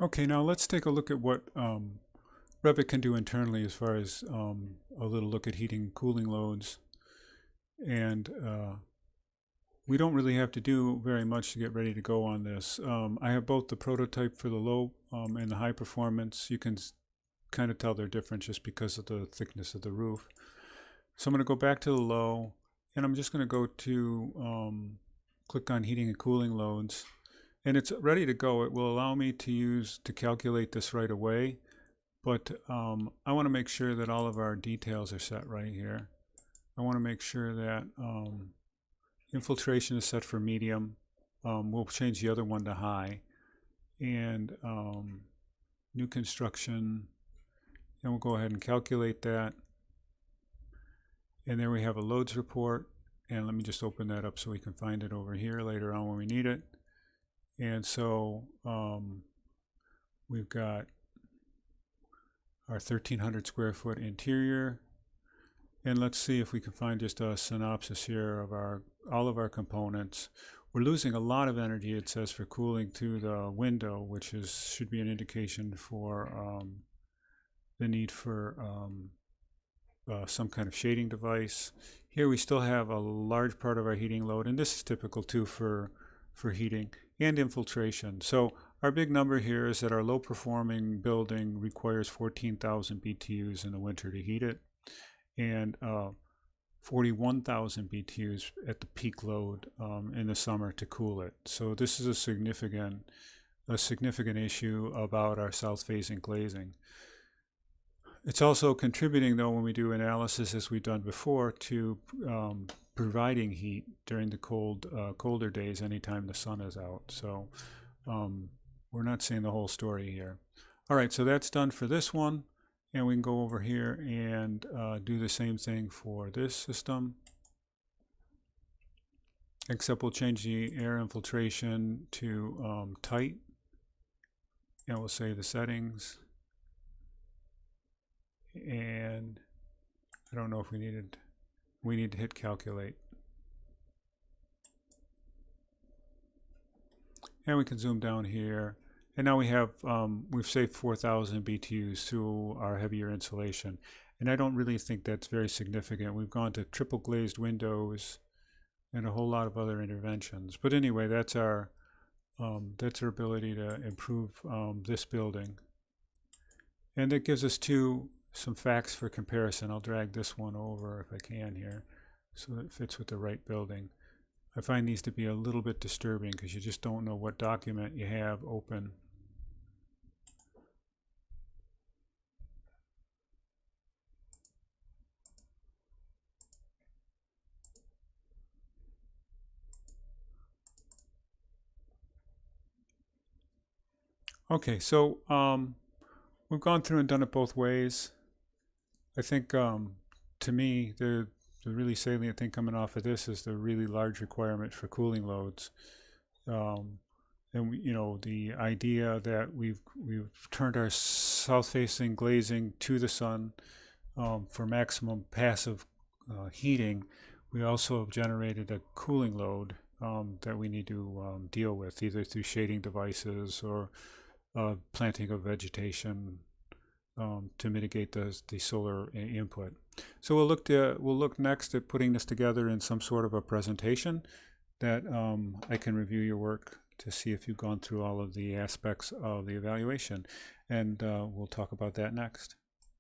Okay, now let's take a look at what Revit can do internally as far as a little look at heating and cooling loads. And we don't really have to do very much to get ready to go on this. I have both the prototype for the low and the high performance. You can kind of tell they're different just because of the thickness of the roof. So I'm going to go back to the low, and I'm just going to go to click on heating and cooling loads. And it's ready to go. It will allow me to calculate this right away, but I want to make sure that all of our details are set right here. I want to make sure that infiltration is set for medium. We'll change the other one to high, and new construction, and we'll go ahead and calculate that. And there we have a loads report, and let me just open that up so we can find it over here later on when we need it. And so we've got our 1,300 square foot interior, and let's see if we can find just a synopsis here of all of our components. We're losing a lot of energy, it says, for cooling through the window, which should be an indication for the need for some kind of shading device. Here we still have a large part of our heating load, and this is typical too for heating and infiltration. So our big number here is that our low performing building requires 14,000 BTUs in the winter to heat it, and 41,000 BTUs at the peak load in the summer to cool it. So this is a significant issue about our south facing glazing. It's also contributing, though, when we do analysis, as we've done before, to providing heat during the colder days anytime the sun is out. So we're not seeing the whole story here. All right, so that's done for this one, and we can go over here and do the same thing for this system, except we'll change the air infiltration to tight, and we'll save the settings. And I don't know if we need to hit calculate. And we can zoom down here. And now we have, we've saved 4,000 BTUs through our heavier insulation. And I don't really think that's very significant. We've gone to triple glazed windows and a whole lot of other interventions. But anyway, that's our ability to improve this building. And that gives us some facts for comparison. I'll drag this one over if I can here so that it fits with the right building. I find these to be a little bit disturbing because you just don't know what document you have open. Okay, so we've gone through and done it both ways. I think to me the really salient thing coming off of this is the really large requirement for cooling loads, and the idea that we've turned our south-facing glazing to the sun for maximum passive heating. We also have generated a cooling load that we need to deal with, either through shading devices or planting of vegetation to mitigate the solar input. So we'll look next at putting this together in some sort of a presentation that I can review your work to see if you've gone through all of the aspects of the evaluation, and we'll talk about that next.